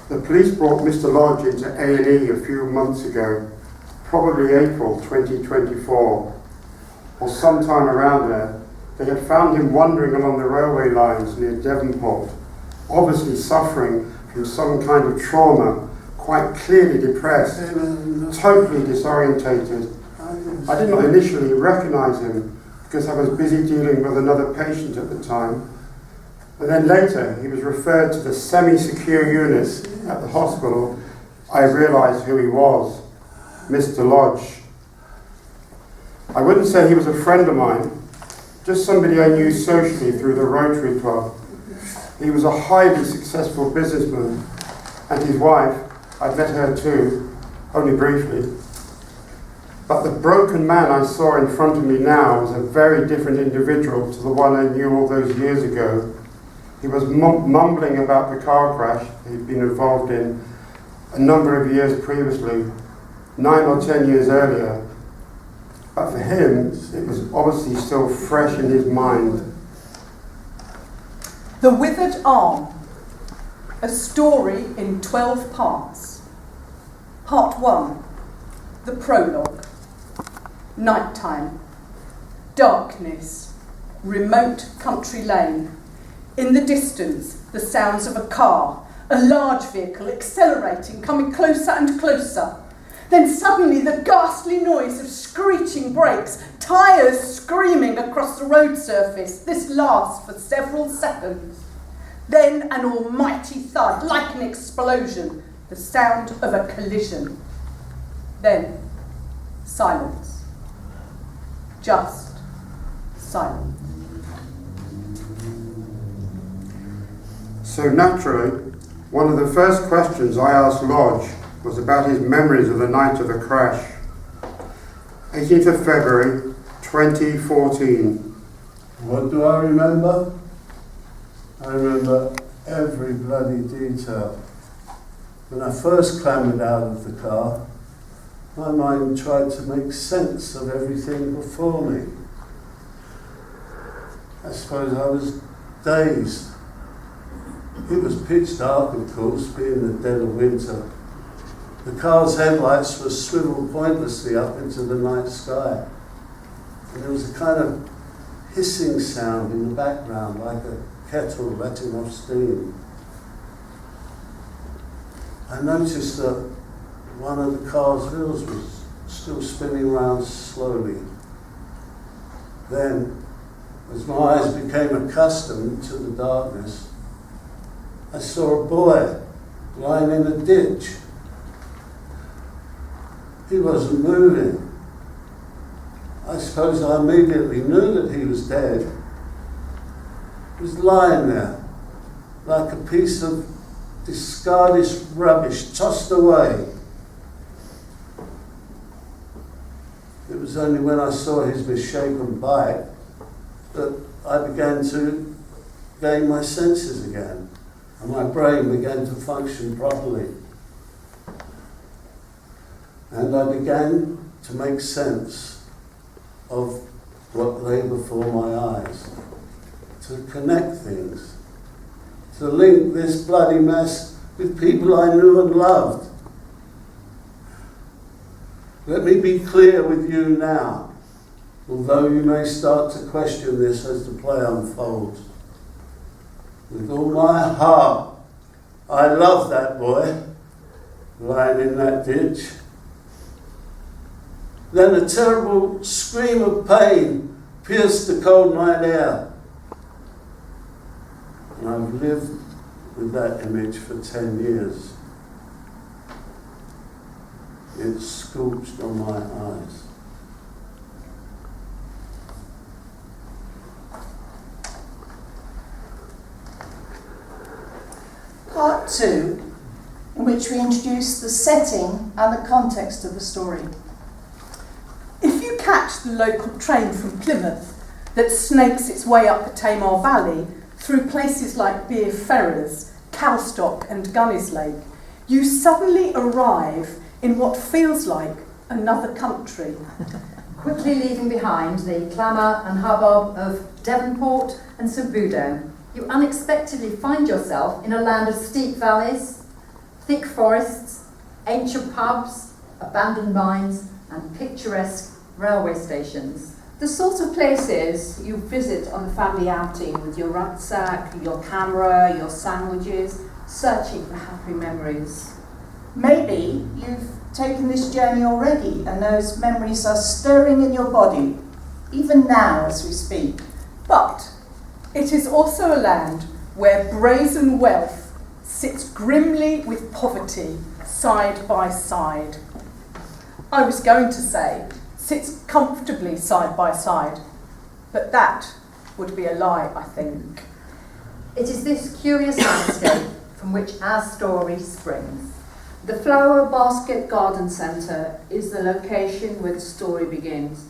The police brought Mr. Lodge into A&E a few months ago, probably April 2024, or sometime around there. They had found him wandering along the railway lines near Devonport, obviously suffering from some kind of trauma, quite clearly depressed, totally disorientated. I did not initially recognise him because I was busy dealing with another patient at the time. And then later he was referred to the semi-secure unit at the hospital. I realised who he was, Mr. Lodge. I wouldn't say he was a friend of mine, just somebody I knew socially through the Rotary Club. He was a highly successful businessman, and his wife, I'd met her too, only briefly. But the broken man I saw in front of me now was a very different individual to the one I knew all those years ago. He was mumbling about the car crash he'd been involved in a number of years previously, 9 or 10 years earlier. But for him, it was obviously still fresh in his mind. The Withered Arm, a story in 12 parts. Part 1, the prologue. Nighttime, darkness, remote country lane. In the distance, the sounds of a car, a large vehicle accelerating, coming closer and closer. Then suddenly the ghastly noise of screeching brakes, tyres screaming across the road surface. This lasts for several seconds. Then an almighty thud, like an explosion, the sound of a collision. Then silence. Just silence. So naturally, one of the first questions I asked Lodge was about his memories of the night of the crash. 18th of February, 2014. What do I remember? I remember every bloody detail. When I first clambered out of the car, my mind tried to make sense of everything before me. I suppose I was dazed. It was pitch dark, of course, being the dead of winter. The car's headlights were swiveled pointlessly up into the night sky. And there was a kind of hissing sound in the background, like a kettle letting off steam. I noticed that one of the car's wheels was still spinning around slowly. Then, as my eyes became accustomed to the darkness, I saw a boy lying in a ditch. He wasn't moving. I suppose I immediately knew that he was dead. He was lying there, like a piece of discarded rubbish tossed away. It was only when I saw his misshapen bike that I began to gain my senses again, and my brain began to function properly. And I began to make sense of what lay before my eyes, to connect things, to link this bloody mess with people I knew and loved. Let me be clear with you now, although you may start to question this as the play unfolds. With all my heart, I love that boy lying in that ditch. Then a terrible scream of pain pierced the cold night air. And I've lived with that image for 10 years. It scorched on my eyes. Part 2, in which we introduce the setting and the context of the story. If you catch the local train from Plymouth that snakes its way up the Tamar Valley through places like Beer Ferrers, Calstock and Gunnislake, you suddenly arrive in what feels like another country. Quickly leaving behind the clamour and hubbub of Devonport and St Boudin, you unexpectedly find yourself in a land of steep valleys, Thick forests, ancient pubs, abandoned mines and picturesque railway stations. The sort of places you visit on a family outing with your rucksack, your camera, your sandwiches, searching for happy memories. Maybe you've taken this journey already and those memories are stirring in your body, even now as we speak. But it is also a land where brazen wealth sits grimly with poverty side by side. I was going to say, sits comfortably side by side, but that would be a lie, I think. It is this curious landscape from which our story springs. The Flower Basket Garden Centre is the location where the story begins.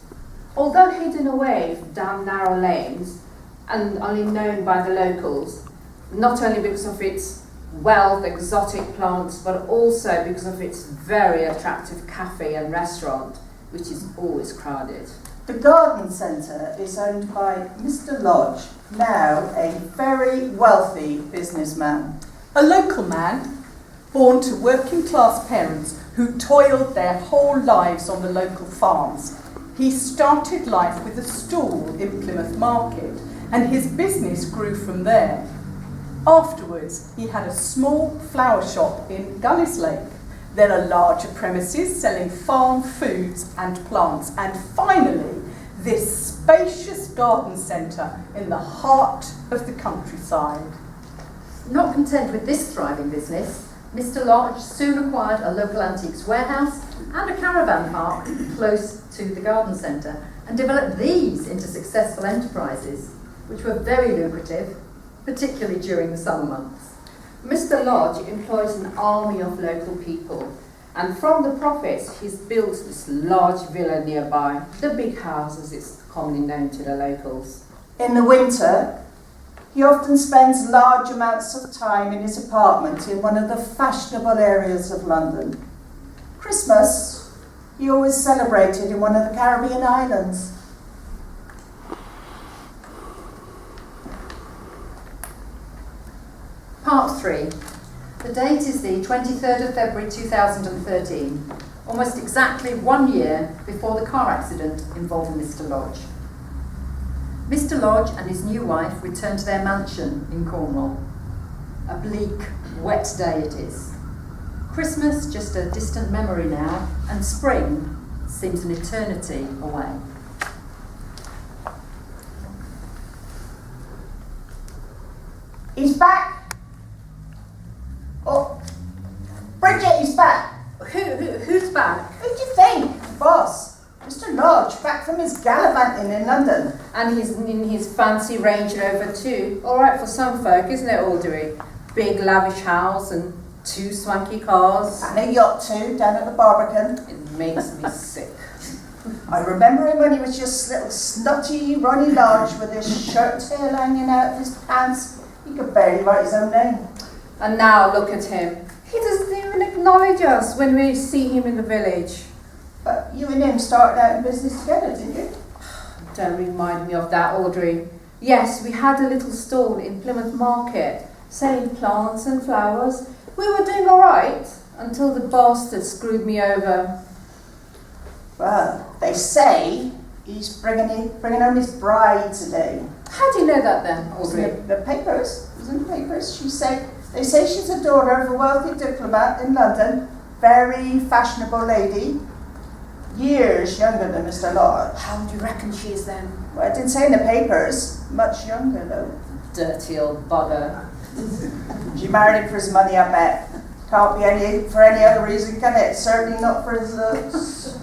Although hidden away down narrow lanes and only known by the locals, not only because of its wealth, exotic plants, but also because of its very attractive cafe and restaurant, which is always crowded. The garden centre is owned by Mr. Lodge, now a very wealthy businessman. A local man, born to working class parents who toiled their whole lives on the local farms. He started life with a stall in Plymouth Market, and his business grew from there. Afterwards, he had a small flower shop in Gullis Lake, then a larger premises selling farm foods and plants, and finally, this spacious garden centre in the heart of the countryside. Not content with this thriving business, Mr. Lodge soon acquired a local antiques warehouse and a caravan park close to the garden centre and developed these into successful enterprises, which were very lucrative, particularly during the summer months. Mr. Lodge employs an army of local people, and from the profits he's built this large villa nearby, the Big House as it's commonly known to the locals. In the winter, he often spends large amounts of time in his apartment in one of the fashionable areas of London. Christmas, he always celebrated in one of the Caribbean islands. Part 3. The date is the 23rd of February 2013, almost exactly 1 year before the car accident involving Mr. Lodge. Mr. Lodge and his new wife returned to their mansion in Cornwall. A bleak, wet day it is. Christmas just a distant memory now, and spring seems an eternity away. He's back! Oh, Bridget, he's back! Who's back? Who do you think? Boss. Mr. Lodge, back from his gallivanting in London. And he's in his fancy Range Rover too. All right for some folk, isn't it, Audrey? Big lavish house and 2 swanky cars. And a yacht too, down at the Barbican. It makes me sick. I remember him when he was just little snotty Ronnie Lodge with his shirt tail hanging out of his pants. He could barely write his own name. And now look at him. He doesn't even acknowledge us when we see him in the village. But you and him started out in business together, didn't you? Don't remind me of that, Audrey. Yes, we had a little stall in Plymouth Market, selling plants and flowers. We were doing all right until the bastard screwed me over. Well, they say he's bringing home his bride today. How do you know that then, It was in Audrey? the papers. It was in the papers. They say she's a daughter of a wealthy diplomat in London, very fashionable lady, years younger than Mr. Lodge. How do you reckon she is then? Well, it didn't say in the papers. Much younger though. Dirty old bugger. She married him for his money, I bet. Can't be for any other reason, can it? Certainly not for his looks.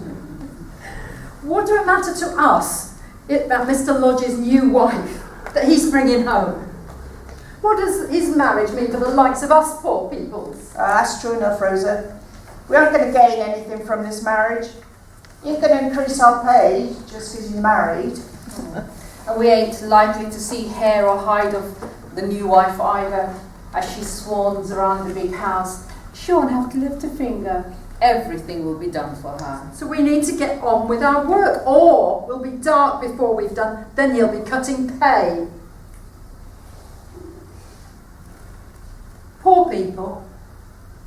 What do it matter to us about Mr. Lodge's new wife that he's bringing home? What does his marriage mean for the likes of us poor peoples? That's true enough, Rosa. We aren't going to gain anything from this marriage. You're going to increase our pay just because you're married. And we ain't likely to see hair or hide of the new wife either, as she swans around the big house. She won't have to lift a finger. Everything will be done for her. So we need to get on with our work, or we'll be dark before we've done, then he'll be cutting pay. Poor people,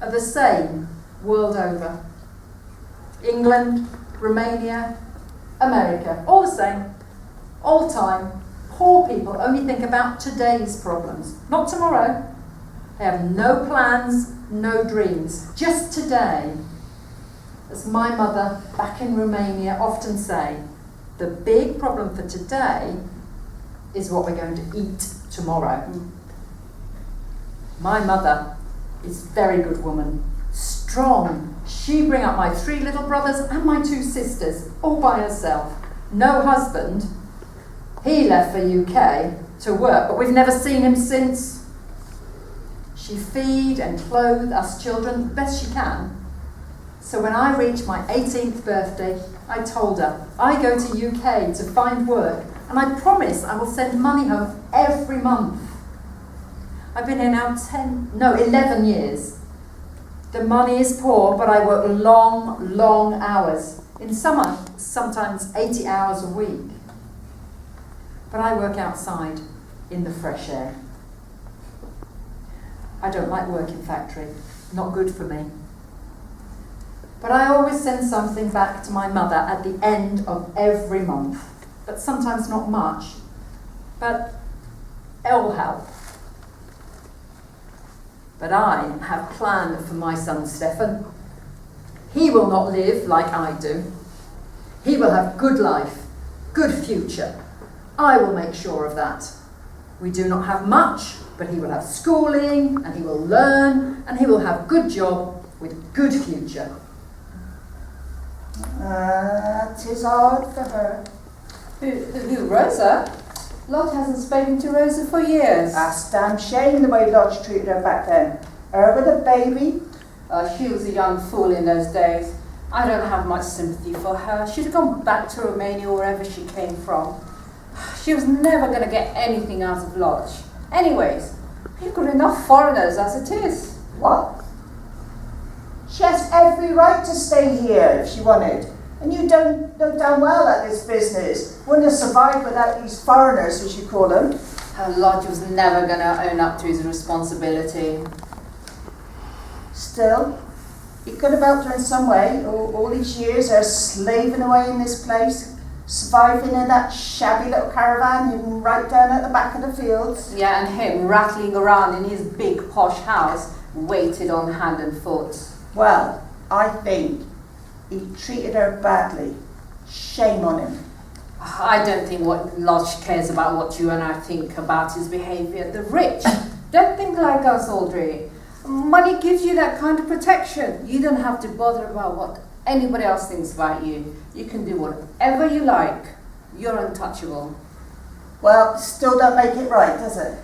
are the same world over. England, Romania, America, all the same, all the time. Poor people only think about today's problems, not tomorrow. They have no plans, no dreams, just today. As my mother back in Romania often say, the big problem for today is what we're going to eat tomorrow. My mother is a very good woman, strong. She bring up my 3 little brothers and my 2 sisters all by herself. No husband. He left for UK to work, but we've never seen him since. She feed and clothe us children the best she can. So when I reached my 18th birthday, I told her I go to UK to find work, and I promise I will send money home every month. I've been here now 11 years. The money is poor, but I work long, long hours. In summer, sometimes 80 hours a week. But I work outside in the fresh air. I don't like working factory, not good for me. But I always send something back to my mother at the end of every month. But sometimes not much. But it'll help. But I have planned for my son Stefan. He will not live like I do. He will have good life, good future. I will make sure of that. We do not have much, but he will have schooling, and he will learn, and he will have good job with good future. 'Tis hard for her. Who, Rosa? Lot hasn't spoken to Rosa for years. That's damn shame the way Lodge treated her back then. Her with a baby. She was a young fool in those days. I don't have much sympathy for her. She'd have gone back to Romania or wherever she came from. She was never going to get anything out of Lodge. Anyways, we've got enough foreigners as it is. What? She has every right to stay here if she wanted. And you don't know damn well that this business wouldn't have survived without these foreigners, as you call them. Her Lodge was never going to own up to his responsibility. Still, he could have helped her in some way. All these years, her slaving away in this place, surviving in that shabby little caravan hidden right down at the back of the fields. Yeah, and him rattling around in his big posh house, weighted on hand and foot. Well, I think he treated her badly. Shame on him. I don't think what Lodge cares about what you and I think about his behaviour. The rich don't think like us, Audrey. Money gives you that kind of protection. You don't have to bother about what anybody else thinks about you. You can do whatever you like. You're untouchable. Well, still don't make it right, does it?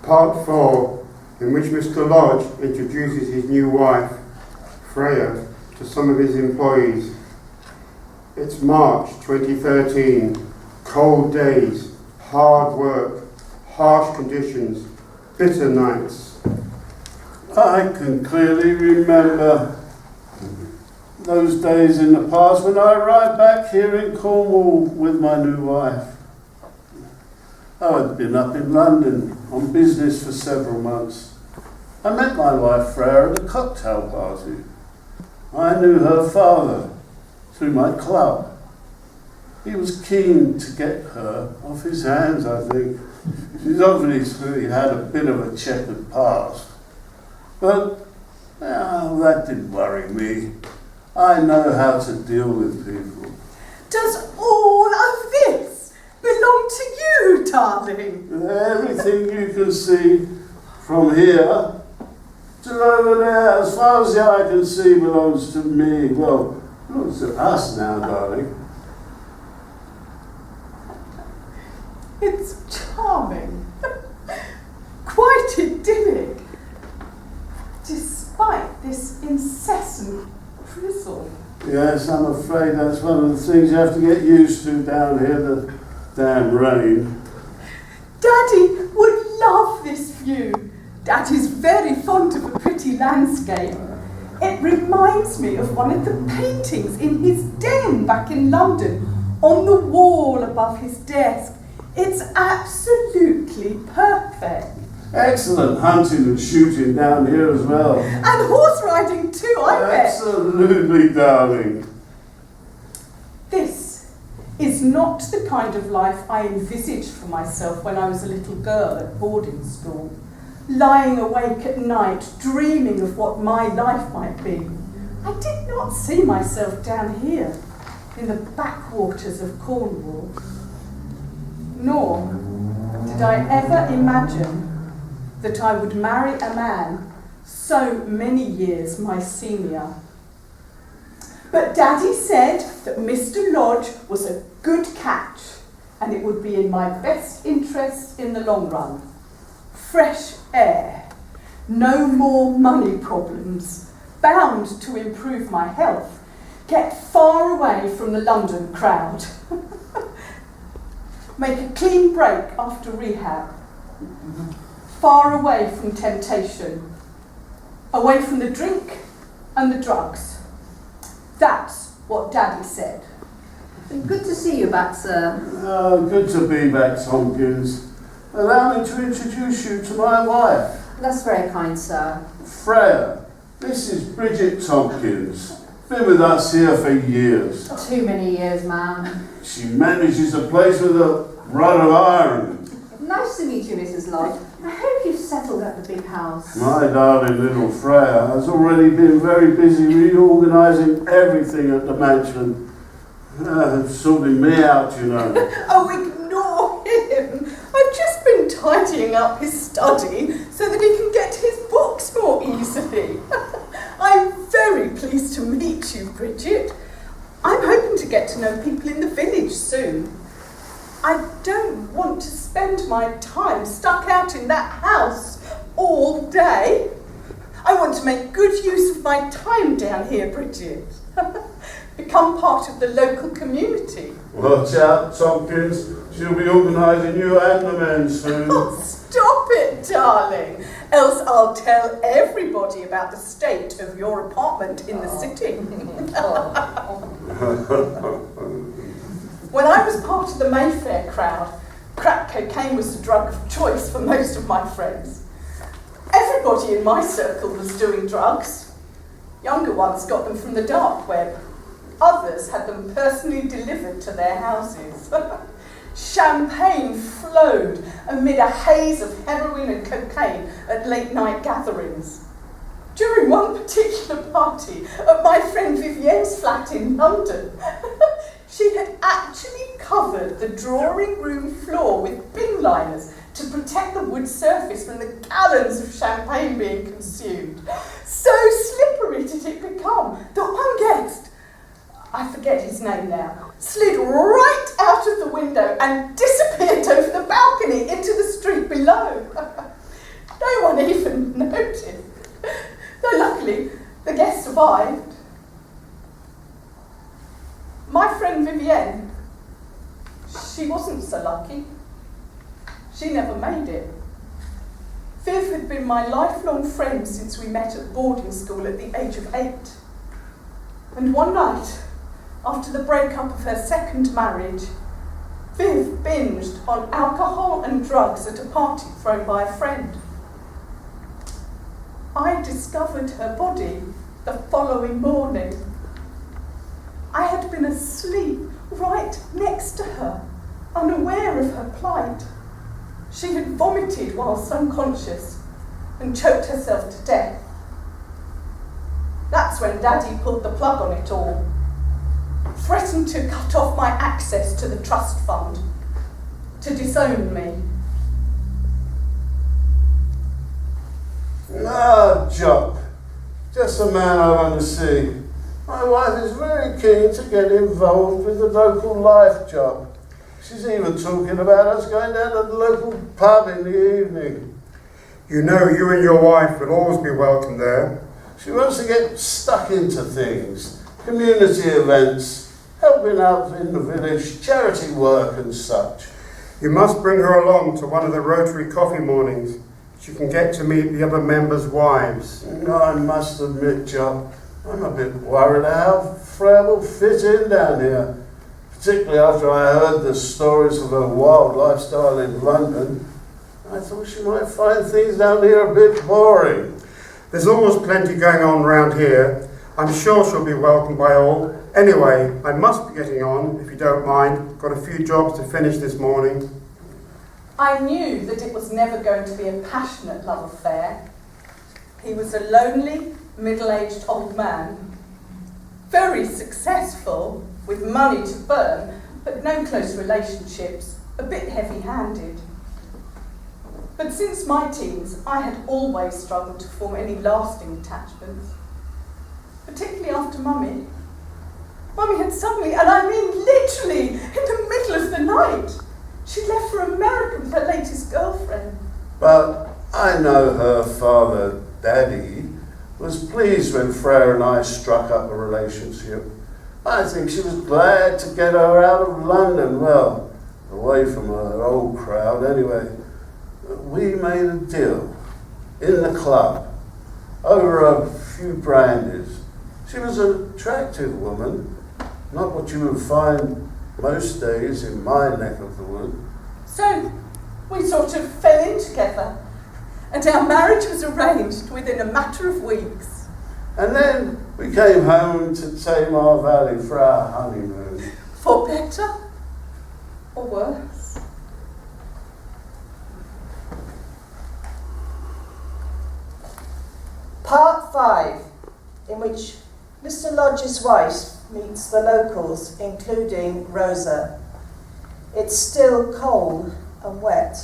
Part 4, in which Mr. Lodge introduces his new wife, Freya, to some of his employees. It's March 2013, cold days, hard work, harsh conditions, bitter nights. I can clearly remember those days in the past when I arrived back here in Cornwall with my new wife. I had been up in London on business for several months. I met my wife Freya at a cocktail party. I knew her father through my club. He was keen to get her off his hands, I think. She's obviously had a bit of a checkered past. But that didn't worry me. I know how to deal with people. Does all of this belong to you, darling? Everything you can see from here to over there, as far as the eye can see, belongs to me. Well, belongs to us now, darling. It's charming. Quite idyllic. Despite this incessant drizzle. Yes, I'm afraid that's one of the things you have to get used to down here, the damn rain. Daddy would love this view. Daddy's very fond of a pretty landscape. It reminds me of one of the paintings in his den back in London, on the wall above his desk. It's absolutely perfect. Excellent hunting and shooting down here as well. And horse riding too, I bet. Absolutely, darling. This is not the kind of life I envisaged for myself when I was a little girl at boarding school, lying awake at night, dreaming of what my life might be. I did not see myself down here, in the backwaters of Cornwall. Nor did I ever imagine that I would marry a man so many years my senior. But Daddy said that Mr. Lodge was a good catch and it would be in my best interest in the long run. Fresh air, no more money problems, bound to improve my health, get far away from the London crowd, make a clean break after rehab, far away from temptation, away from the drink and the drugs. That's what Daddy said. Good to see you back, sir. Oh, good to be back, Tompkins. Allow me to introduce you to my wife. That's very kind, sir. Freya, this is Bridget Tompkins. Been with us here for years. Too many years, ma'am. She manages the place with a rod of iron. Nice to meet you, Mrs. Lodge. I hope you've settled at the big house. My darling little Freya has already been very busy reorganising everything at the mansion. Sorting me out, you know. Oh, ignore him. I've just been tidying up his study so that he can get his books more easily. I'm very pleased to meet you, Bridget. I'm hoping to get to know people in the village soon. I don't want to spend my time stuck out in that house all day. I want to make good use of my time down here, Bridget. Become part of the local community. Watch out, Tompkins. She'll be organising you and the men soon. Oh, stop it, darling. Else I'll tell everybody about the state of your apartment in the city. When I was part of the Mayfair crowd, crack cocaine was the drug of choice for most of my friends. Everybody in my circle was doing drugs. Younger ones got them from the dark web. Others had them personally delivered to their houses. Champagne flowed amid a haze of heroin and cocaine at late night gatherings. During one particular party at my friend Vivienne's flat in London, she had actually covered the drawing room floor with bin liners to protect the wood surface from the gallons of champagne being consumed. So slippery did it become that one guest, I forget his name now, slid right out of the window and disappeared over the balcony into the street below. No one even noticed, though luckily the guest survived. My friend Vivienne, she wasn't so lucky. She never made it. Viv had been my lifelong friend since we met at boarding school at the age of 8. And one night, after the breakup of her second marriage, Viv binged on alcohol and drugs at a party thrown by a friend. I discovered her body the following morning. I had been asleep right next to her, unaware of her plight. She had vomited whilst unconscious and choked herself to death. That's when Daddy pulled the plug on it all, threatened to cut off my access to the trust fund, to disown me. Ah, Jock. Just the man I want to see. My wife is very keen to get involved with the local life job. She's even talking about us going down to the local pub in the evening. You know you and your wife will always be welcome there. She wants to get stuck into things, community events, helping out in the village, charity work and such. You must bring her along to one of the Rotary coffee mornings. She can get to meet the other members' wives. No, I must admit, Jock, I'm a bit worried how Freya will fit in down here, particularly after I heard the stories of her wild lifestyle in London. I thought she might find things down here a bit boring. There's almost plenty going on round here. I'm sure she'll be welcomed by all. Anyway, I must be getting on, if you don't mind. Got a few jobs to finish this morning. I knew that it was never going to be a passionate love affair. He was a lonely, middle-aged old man, very successful, with money to burn, but no close relationships, a bit heavy-handed. But since my teens, I had always struggled to form any lasting attachments, particularly after Mummy. Mummy had suddenly, and I mean literally, in the middle of the night, she left for America with her latest girlfriend. But I know her father, Daddy, was pleased when Freya and I struck up a relationship. I think she was glad to get her out of London, well, away from her old crowd anyway. We made a deal in the club over a few brandies. She was an attractive woman, not what you would find most days in my neck of the wood. So we sort of fell in together, and our marriage was arranged within a matter of weeks. And then we came home to Tamar Valley for our honeymoon. For better or worse. Part 5, in which Mr. Lodge's wife meets the locals, including Rosa. It's still cold and wet.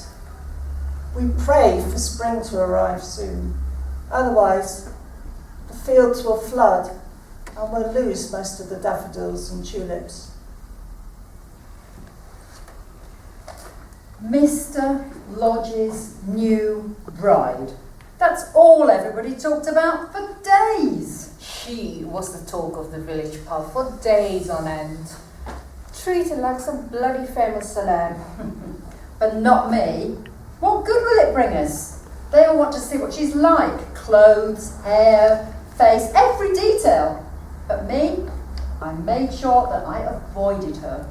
We pray for spring to arrive soon. Otherwise, the fields will flood and we'll lose most of the daffodils and tulips. Mr. Lodge's new bride. That's all everybody talked about for days. She was the talk of the village pub for days on end. Treated like some bloody famous celeb. But not me. What good will it bring us? They all want to see what she's like. Clothes, hair, face, every detail. But me, I made sure that I avoided her.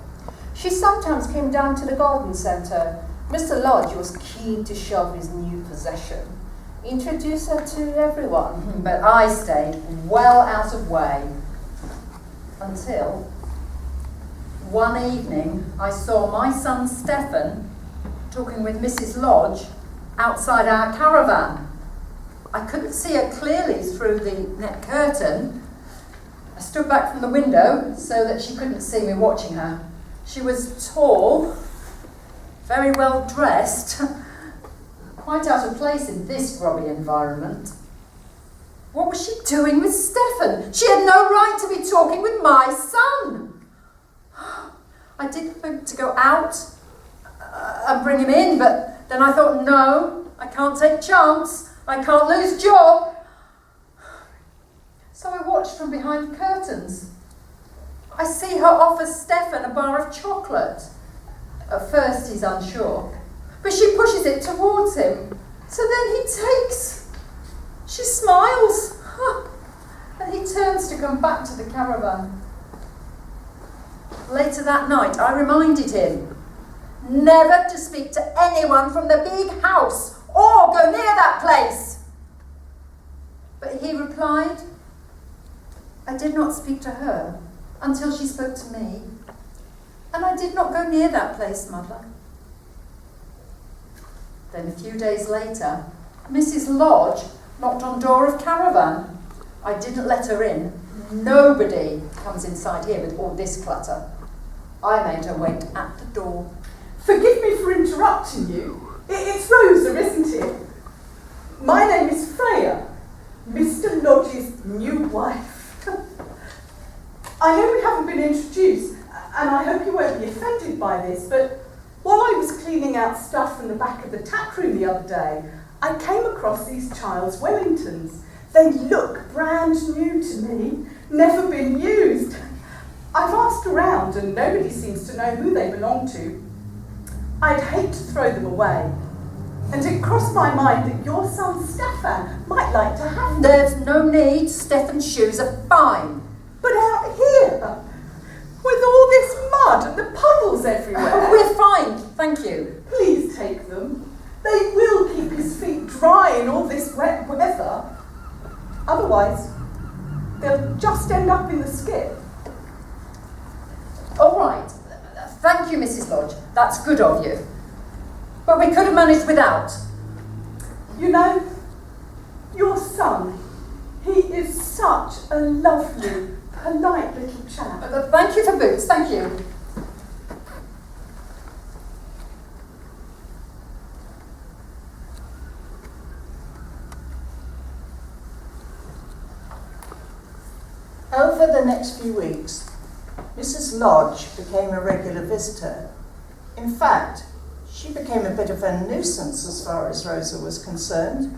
She sometimes came down to the garden centre. Mr. Lodge was keen to show off his new possession. Introduce her to everyone. But I stayed well out of way. Until one evening I saw my son Stephen talking with Mrs. Lodge outside our caravan. I couldn't see her clearly through the net curtain. I stood back from the window so that she couldn't see me watching her. She was tall, very well dressed, quite out of place in this grubby environment. What was she doing with Stephen? She had no right to be talking with my son. I did think to go out and bring him in, but then I thought, no, I can't take chance. I can't lose job. So I watched from behind curtains. I see her offer Stephen a bar of chocolate. At first he's unsure, but she pushes it towards him. So then he takes. She smiles. And he turns to come back to the caravan. Later that night, I reminded him never to speak to anyone from the big house or go near that place. But he replied, I did not speak to her until she spoke to me. And I did not go near that place, Mother. Then a few days later, Mrs. Lodge knocked on door of caravan. I didn't let her in. Nobody comes inside here with all this clutter. I made her wait at the door. Forgive me for interrupting you. It's Rosa, isn't it? My name is Freya, Mr. Lodge's new wife. I know we haven't been introduced, and I hope you won't be offended by this, but while I was cleaning out stuff from the back of the tack room the other day, I came across these Child's Wellingtons. They look brand new to me, never been used. I've asked around and nobody seems to know who they belong to. I'd hate to throw them away. And it crossed my mind that your son Stefan might like to have them. There's no need. Stefan's shoes are fine. But out here, with all this mud and the Mrs. Lodge. That's good of you. But we could have managed without. You know, your son, he is such a lovely, polite little chap. Thank you for boots, thank you. Over the next few weeks, Mrs. Lodge became a regular visitor. In fact, she became a bit of a nuisance as far as Rosa was concerned.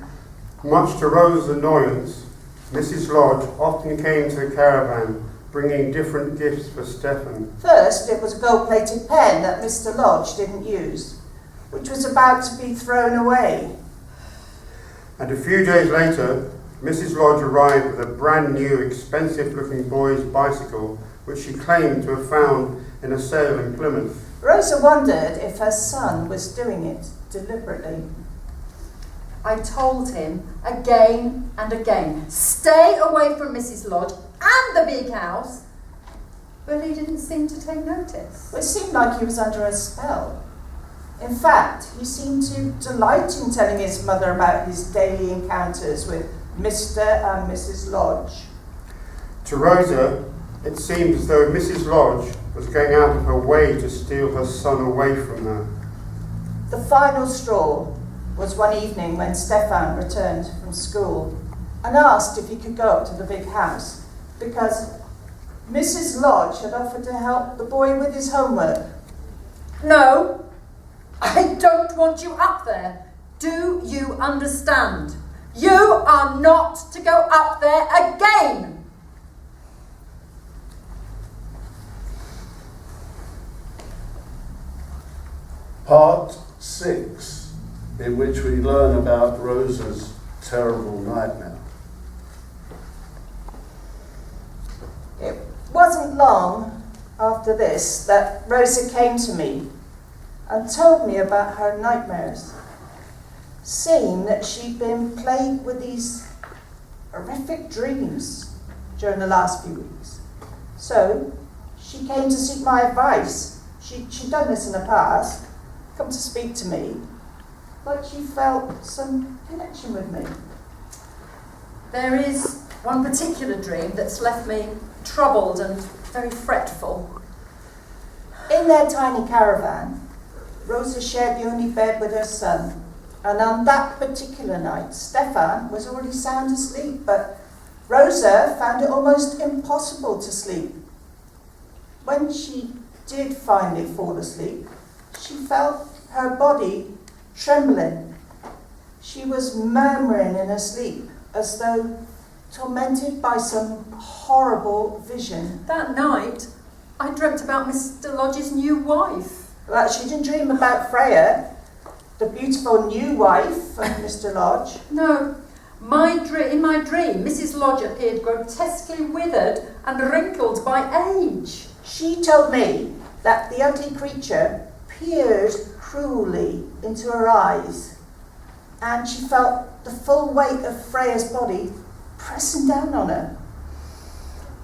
Much to Rose's annoyance, Mrs. Lodge often came to the caravan bringing different gifts for Stephen. First, it was a gold-plated pen that Mr. Lodge didn't use, which was about to be thrown away. And a few days later, Mrs. Lodge arrived with a brand new, expensive-looking boy's bicycle, which she claimed to have found in a sale in Plymouth. Rosa wondered if her son was doing it deliberately. I told him again and again, stay away from Mrs. Lodge and the big house, but he didn't seem to take notice. It seemed like he was under a spell. In fact, he seemed to delight in telling his mother about his daily encounters with Mr. and Mrs. Lodge. To Rosa, it seemed as though Mrs. Lodge was going out of her way to steal her son away from her. The final straw was one evening when Stefan returned from school and asked if he could go up to the big house because Mrs. Lodge had offered to help the boy with his homework. No, I don't want you up there. Do you understand? You are not to go up there again. Part 6, in which we learn about Rosa's terrible nightmare. It wasn't long after this that Rosa came to me and told me about her nightmares, saying that she'd been plagued with these horrific dreams during the last few weeks. So she came to seek my advice. She'd done this in the past, come to speak to me, but she felt some connection with me. There is one particular dream that's left me troubled and very fretful. In their tiny caravan, Rosa shared the only bed with her son, and on that particular night, Stefan was already sound asleep, but Rosa found it almost impossible to sleep. When she did finally fall asleep, she felt her body trembling. She was murmuring in her sleep, as though tormented by some horrible vision. That night, I dreamt about Mr. Lodge's new wife. Well, she didn't dream about Freya, the beautiful new wife of Mr. Lodge. No, in my dream, Mrs. Lodge appeared grotesquely withered and wrinkled by age. She told me that the ugly creature peered cruelly into her eyes, and she felt the full weight of Freya's body pressing down on her.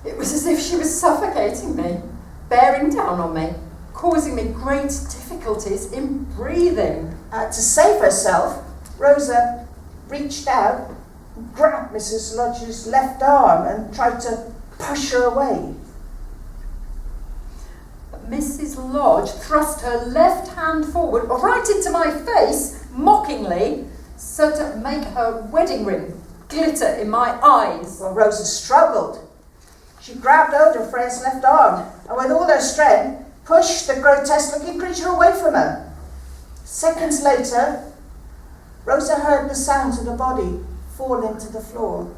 It was as if she was suffocating me, bearing down on me, causing me great difficulties in breathing. To save herself, Rosa reached out, grabbed Mrs. Lodge's left arm and tried to push her away. Mrs. Lodge thrust her left hand forward, right into my face, mockingly, so to make her wedding ring glitter in my eyes. Well, Rosa struggled. She grabbed hold of Freya's left arm and with all her strength pushed the grotesque-looking creature away from her. Seconds later, Rosa heard the sounds of the body fall into the floor.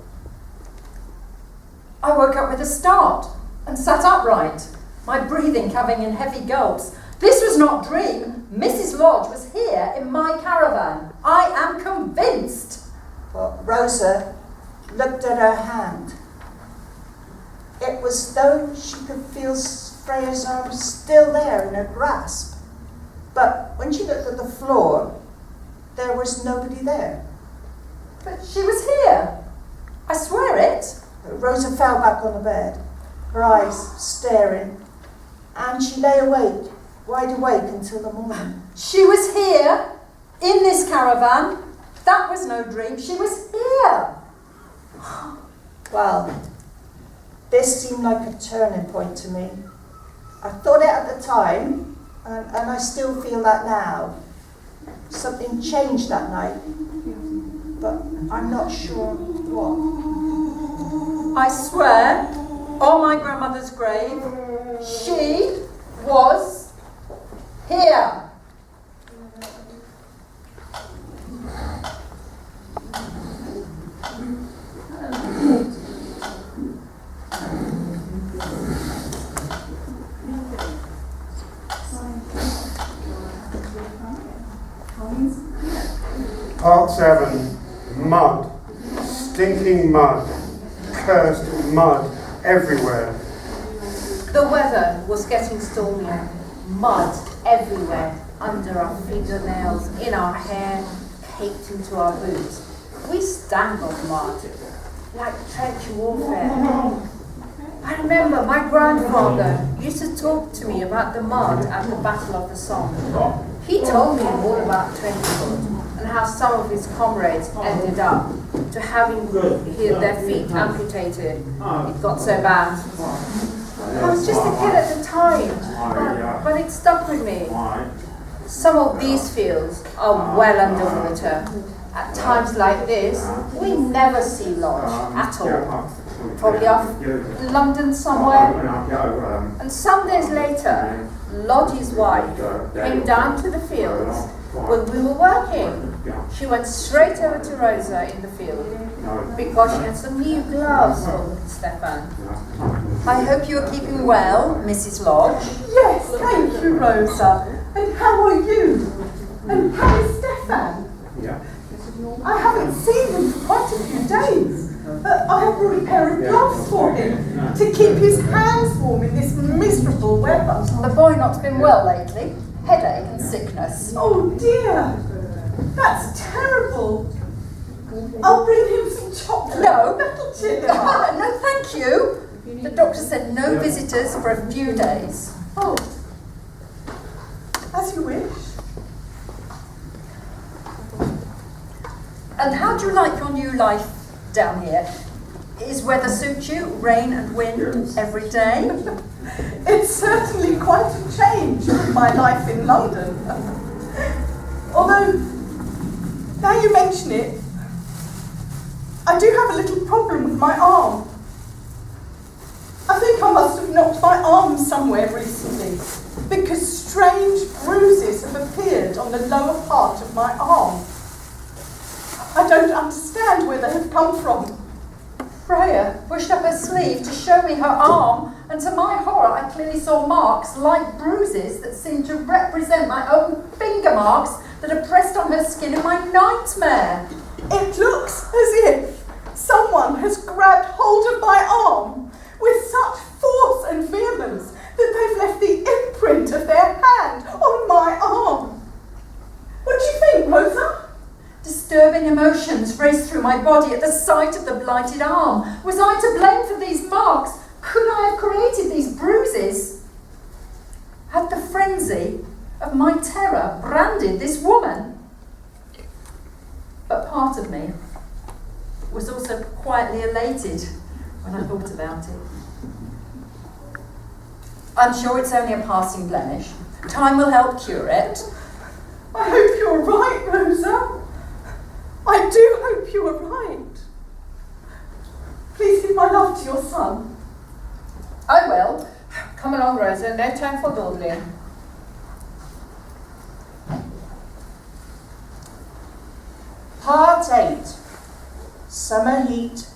I woke up with a start and sat upright, my breathing coming in heavy gulps. This was not dream. Mrs. Lodge was here in my caravan. I am convinced. Well, Rosa looked at her hand. It was though she could feel Freya's arm still there in her grasp. But when she looked at the floor, there was nobody there. But she was here. I swear it. Rosa fell back on the bed, her eyes staring, and she lay awake, wide awake until the morning. She was here, in this caravan. That was no dream. She was here. Well, this seemed like a turning point to me. I thought it at the time, and I still feel that now. Something changed that night, but I'm not sure what. I swear, on my grandmother's grave, she was here. Part 7. Mud. Stinking mud. Cursed mud everywhere. The weather was getting stormier. Mud everywhere, under our fingernails, in our hair, caked into our boots. We stank of mud, like trench warfare. I remember my grandfather used to talk to me about the mud at the Battle of the Somme. He told me all about trenchfoot and how some of his comrades ended up to having their feet amputated. It got so bad. I was just a kid at the time, but it stuck with me. Some of these fields are well underwater. At times like this, we never see Lodge at all. Probably off in London somewhere. And some days later, Lodge's wife came down to the fields when we were working. She went straight over to Rosa in the field because she had some new gloves for Stefan. I hope you are keeping well, Mrs. Lodge. Yes, thank you, Rosa. And how are you? And how is Stefan? I haven't seen him for quite a few days. I have brought a pair of gloves for him to keep his hands warm in this miserable weather. The boy not been well lately. Headache and sickness. Oh dear, that's terrible. I'll bring him some chocolate. No. That'll cheer him up. No, thank you. The doctor said no visitors for a few days. Oh, as you wish. And how do you like your new life down here? Is weather suit you? Rain and wind every day? It's certainly quite a change from my life in London. Although, now you mention it, I do have a little problem with my arm. I think I must have knocked my arm somewhere recently, because strange bruises have appeared on the lower part of my arm. I don't understand where they have come from. Freya pushed up her sleeve to show me her arm, and to my horror I clearly saw marks like bruises that seemed to represent my own finger marks that are pressed on her skin in my nightmare. It looks as if someone has grabbed hold of my arm with such force and vehemence that they've left the imprint of their hand on my arm. What do you think, Rosa? Disturbing emotions raced through my body at the sight of the blighted arm. Was I to blame for these marks? Could I have created these bruises? Had the frenzy of my terror branded this woman? But part of me was also quietly elated when I thought about it. I'm sure it's only a passing blemish. Time will help cure it. I hope you're right, Rosa. I do hope you are right. Please give my love to your son. I will. Come along, Rosa, no time for dawdling. Part 8. Summer heat,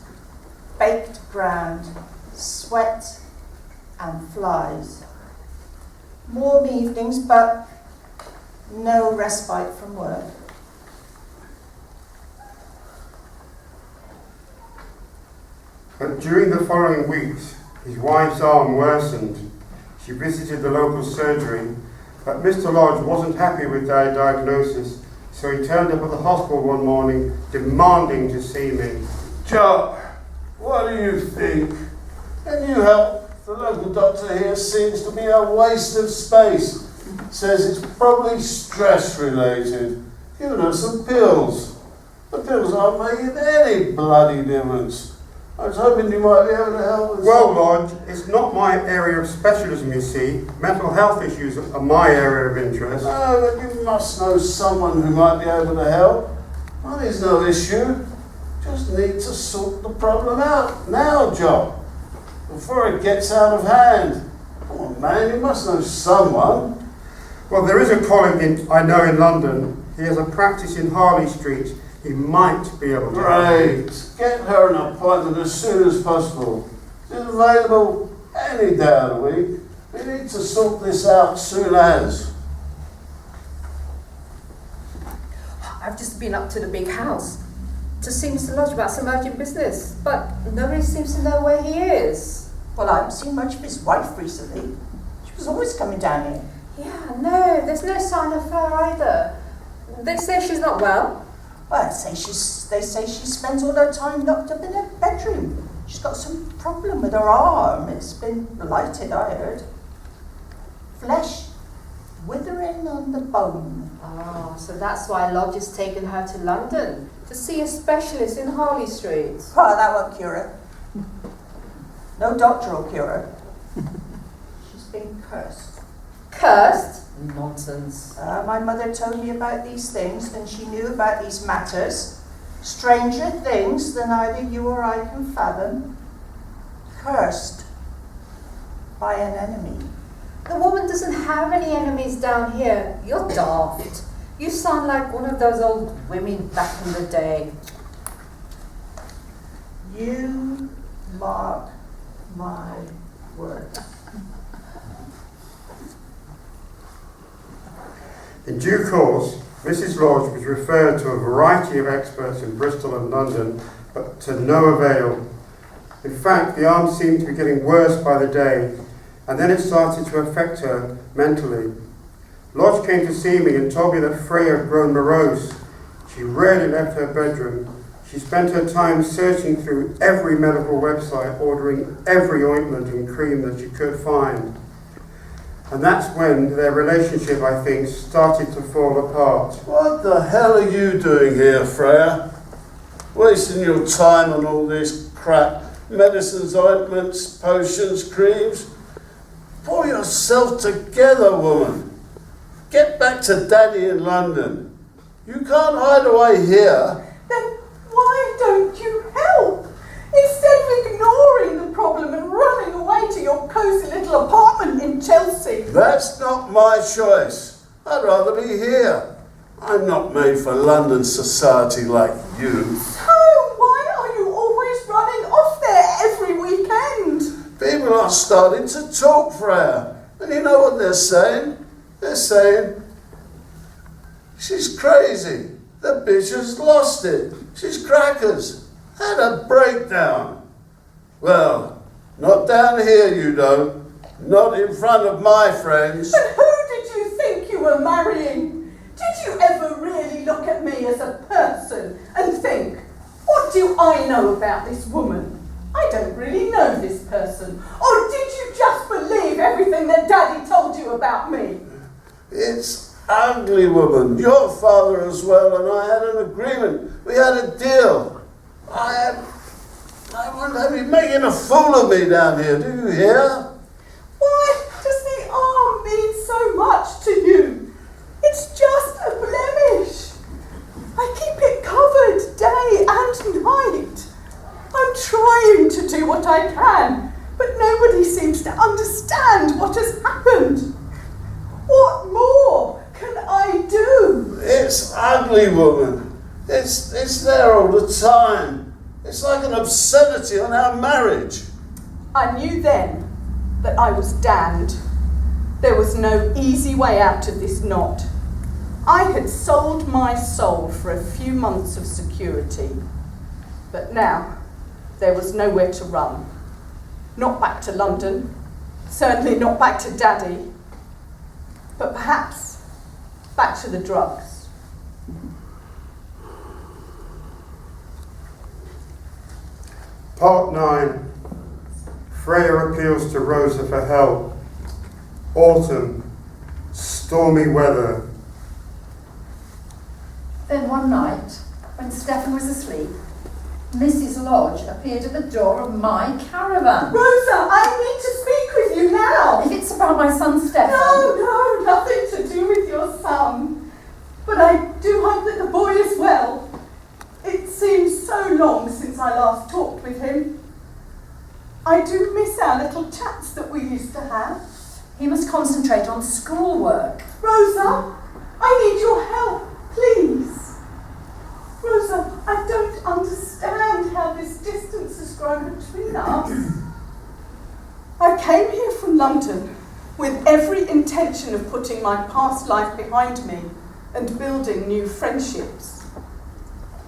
baked ground, sweat and flies. Warm evenings, but no respite from work. But during the following weeks, his wife's arm worsened. She visited the local surgery, but Mr. Lodge wasn't happy with their diagnosis, so he turned up at the hospital one morning demanding to see me. Joe, what do you think? Can you help? The local doctor here seems to be a waste of space. says it's probably stress related. Giving her some pills. The pills aren't making any bloody difference. I was hoping you might be able to help us. Well, Lodge, it's not my area of specialism, you see. Mental health issues are my area of interest. No, but you must know someone who might be able to help. Money's no issue. Just need to sort the problem out now, Jock, before it gets out of hand. Come on, man, you must know someone. Well, there is a colleague I know in London. He has a practice in Harley Street. He might be able to help me. Great. Get her an appointment as soon as possible. She's available any day of the week. We need to sort this out soon as. I've just been up to the big house to see Mr. Lodge about some urgent business, but nobody seems to know where he is. Well, I haven't seen much of his wife recently. She was always coming down here. Yeah, no, there's no sign of her either. They say she's not well. Well, they say she spends all her time locked up in her bedroom. She's got some problem with her arm. It's been blighted, I heard. Flesh withering on the bone. Oh, so that's why Lodge has taken her to London to see a specialist in Harley Street. Oh, that won't cure her. No doctor will cure her. She's been cursed. Cursed? Nonsense. My mother told me about these things, and she knew about these matters. Stranger things than either you or I can fathom. Cursed by an enemy. The woman doesn't have any enemies down here. You're daft. You sound like one of those old women back in the day. You mark my words. In due course, Mrs. Lodge was referred to a variety of experts in Bristol and London, but to no avail. In fact, the arm seemed to be getting worse by the day, and then it started to affect her mentally. Lodge came to see me and told me that Freya had grown morose. She rarely left her bedroom. She spent her time searching through every medical website, ordering every ointment and cream that she could find. And that's when their relationship, I think, started to fall apart. What the hell are you doing here, Freya? Wasting your time on all this crap. Medicines, ointments, potions, creams. Pull yourself together, woman. Get back to Daddy in London. You can't hide away here. Then why don't you help? Instead of ignoring the problem and running away to your cosy little apartment in Chelsea. That's not my choice. I'd rather be here. I'm not made for London society like you. So why are you always running off there every weekend? People are starting to talk, Freya. And you know what they're saying? They're saying, she's crazy. The bitch has lost it. She's crackers. Had a breakdown. Well, not down here, you don't. Not in front of my friends. And who did you think you were marrying? Did you ever really look at me as a person and think, what do I know about this woman? I don't really know this person. Or did you just believe everything that Daddy told you about me? It's ugly, woman. Your father as well, and I had an agreement. We had a deal. I won't have you making a fool of me down here, do you hear? Why does the arm mean so much to you? It's just a blemish. I keep it covered day and night. I'm trying to do what I can, but nobody seems to understand what has happened. What more can I do? It's ugly, woman. It's there all the time. It's like an obscenity on our marriage. I knew then that I was damned. There was no easy way out of this knot. I had sold my soul for a few months of security, but now there was nowhere to run. Not back to London, certainly not back to Daddy, but perhaps back to the drugs. Part 9. Freya appeals to Rosa for help. Autumn stormy weather. Then one night, when Stephen was asleep, Mrs. Lodge appeared at the door of my caravan. Rosa, I need to speak with you now. If it's about my son Stephen... No, nothing to do with your son. But I do hope that the boy is well. It seems so long since I last talked with him. I do miss our little chats that we used to have. He must concentrate on schoolwork. Rosa, I need your help, please. Rosa, I don't understand how this distance has grown between us. I came here from London with every intention of putting my past life behind me and building new friendships.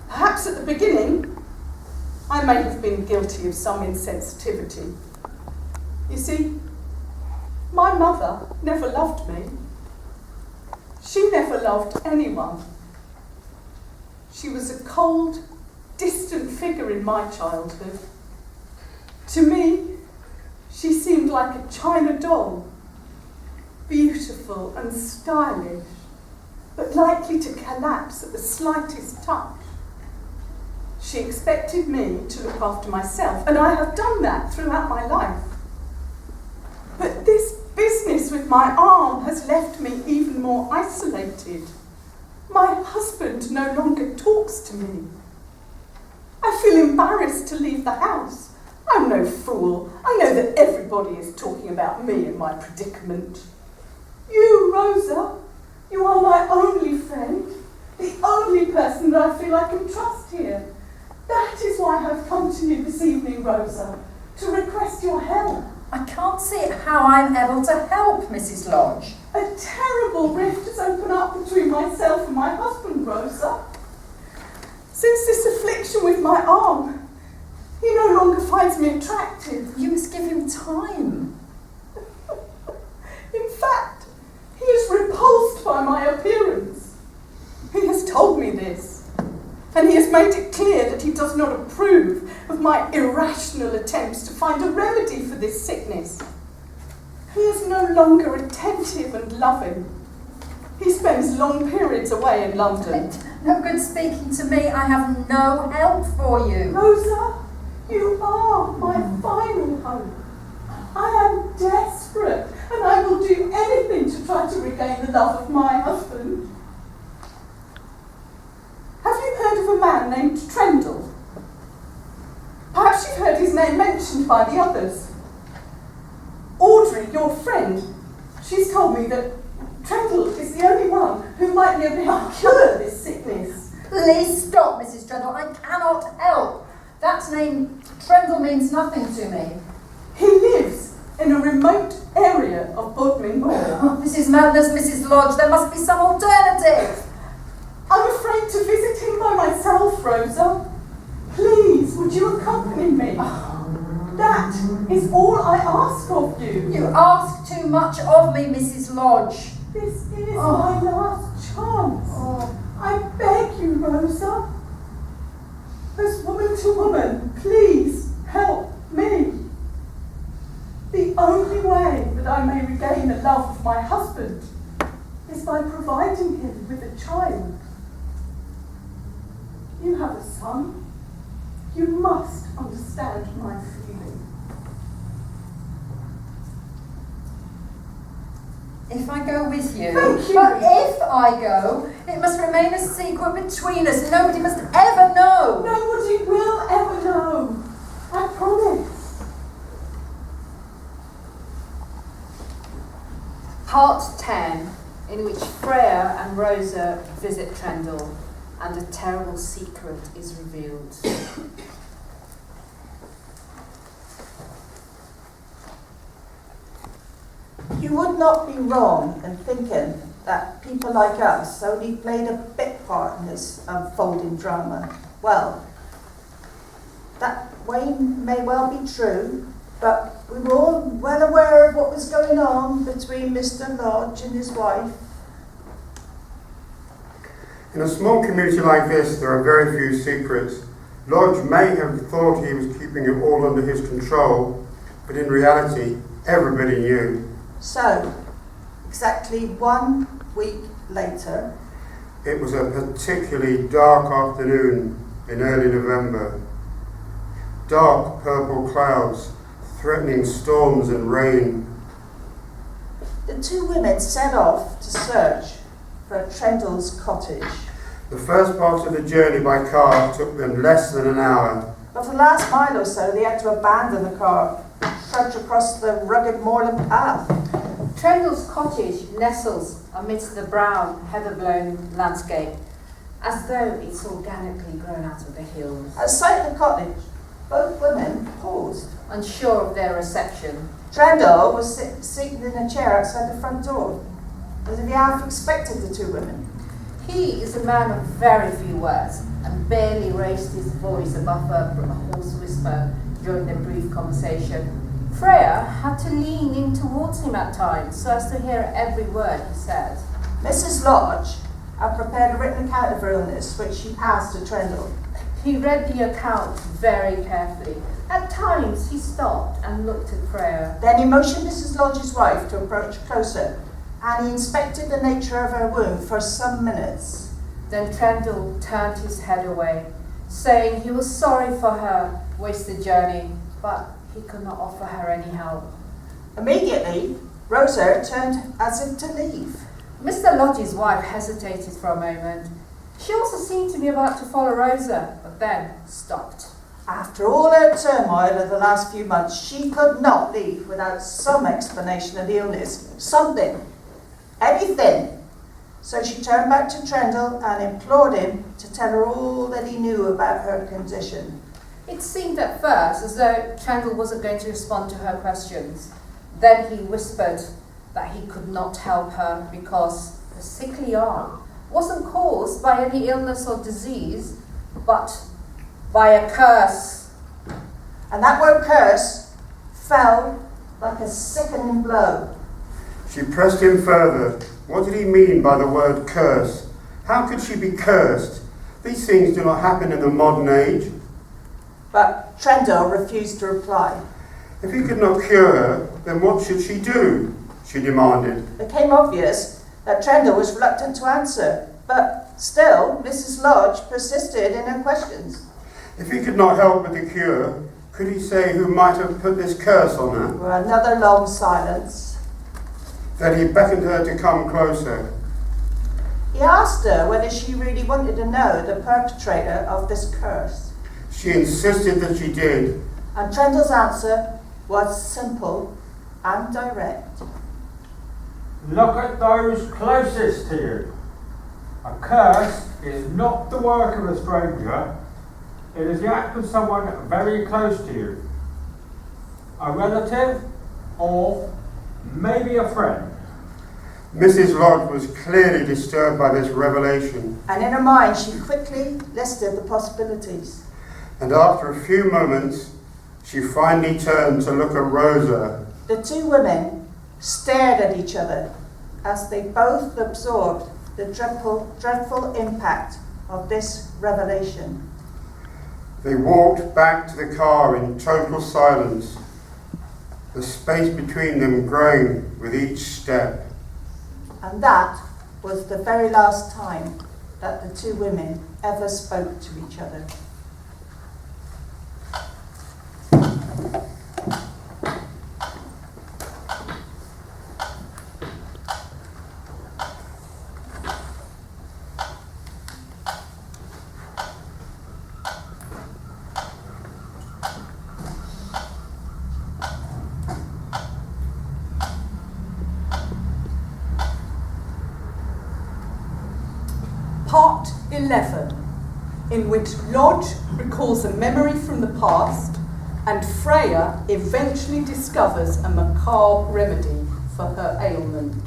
Perhaps at the beginning, I may have been guilty of some insensitivity. You see, my mother never loved me. She never loved anyone. She was a cold, distant figure in my childhood. To me, she seemed like a china doll, beautiful and stylish, but likely to collapse at the slightest touch. She expected me to look after myself, and I have done that throughout my life. But this business with my arm has left me even more isolated. My husband no longer talks to me. I feel embarrassed to leave the house. I'm no fool. I know that everybody is talking about me and my predicament. You, Rosa, you are my only friend, the only person that I feel I can trust here. That is why I've come to you this evening, Rosa, to request your help. I can't see how I'm able to help, Mrs. Lodge. A terrible rift has opened up between myself and my husband, Rosa. Since this affliction with my arm, he no longer finds me attractive. You must give him time. In fact, he is repulsed by my appearance. He has told me this, and he has made it clear that he does not approve of my irrational attempts to find a remedy for this sickness. He is no longer attentive and loving. He spends long periods away in London. No good speaking to me. I have no help for you. Rosa, you are my final hope. I am desperate, and I will do anything to try to regain the love of my husband. Have you heard of a man named Trendle? Perhaps you've heard his name mentioned by the others. Audrey, your friend, she's told me that Trendle is the only one who might be able to cure this sickness. Please stop, Mrs. Trendle. I cannot help. That name, Trendle, means nothing to me. He lives in a remote area of Bodmin Moor. Oh, this is madness, Mrs. Lodge. There must be some alternative. I'm afraid to visit him by myself, Rosa. Please, would you accompany me? That is all I ask of you. You ask too much of me, Mrs. Lodge. This is my last chance. I beg you, Rosa. As woman to woman, please help me. The only way that I may regain the love of my husband is by providing him with a child. You have a son. You must understand my feeling. If I go with you. Thank you. But if I go, it must remain a secret between us. Nobody must ever know. Nobody will ever know. I promise. Part 10, in which Freya and Rosa visit Trendle and a terrible secret is revealed. You would not be wrong in thinking that people like us only played a bit part in this unfolding drama. Well, that way may well be true, but we were all well aware of what was going on between Mr. Lodge and his wife. In a small community like this, there are very few secrets. Lodge may have thought he was keeping it all under his control, but in reality, everybody knew. So, Exactly 1 week later, It was a particularly dark afternoon in early November. Dark purple clouds threatening storms and rain. the two women set off to search for Trendle's cottage. The first part of the journey by car took them less than an hour. But for the last mile or so, they had to abandon the car, trudge across the rugged moorland path. Trendle's cottage nestles amidst the brown, heather-blown landscape, as though it's organically grown out of the hills. At sight of the cottage, both women paused. Unsure of their reception, Trendle was seated in a chair outside the front door, as if he half expected the two women. he is a man of very few words and barely raised his voice above a hoarse whisper during their brief conversation. Freya had to lean in towards him at times so as to hear every word he said. Mrs. Lodge had prepared a written account of her illness, which she passed to Trendle. He read the account very carefully. At times he stopped and looked at Freya. Then he motioned Mrs. Lodge's wife to approach closer, and he inspected the nature of her wound for some minutes. Then Trendle turned his head away, saying he was sorry for her wasted journey, but he could not offer her any help. Immediately, Rosa turned as if to leave. Mr. Lodge's wife hesitated for a moment. She also seemed to be about to follow Rosa, but then stopped. After all her turmoil of the last few months, she could not leave without some explanation of the illness. Something. Anything. So she turned back to Trendle and implored him to tell her all that he knew about her condition. It seemed at first as though Trendle wasn't going to respond to her questions. Then he whispered that he could not help her because her sickly arm wasn't caused by any illness or disease, but by a curse. And that word curse fell like a sickening blow. She pressed him further. What did he mean by the word curse? How could she be cursed? These things do not happen in the modern age. But Trendle refused to reply. If he could not cure her, then what should she do? She demanded. It became obvious that Trendle was reluctant to answer, but still Mrs. Lodge persisted in her questions. If he could not help with the cure, could he say who might have put this curse on her? For another long silence. Then he beckoned her to come closer. He asked her whether she really wanted to know the perpetrator of this curse. She insisted that she did. And Trendle's answer was simple and direct. Look at those closest to you. A curse is not the work of a stranger. It is the act of someone very close to you. A relative or maybe a friend. Mrs. Lodge was clearly disturbed by this revelation, And in her mind, she quickly listed the possibilities. and after a few moments, she finally turned to look at Rosa. The two women stared at each other as they both absorbed the dreadful impact of this revelation. They walked back to the car in total silence, the space between them growing with each step. And that was the very last time that the two women ever spoke to each other. Part 11, in which Lodge recalls a memory from the past and Freya eventually discovers a macabre remedy for her ailment.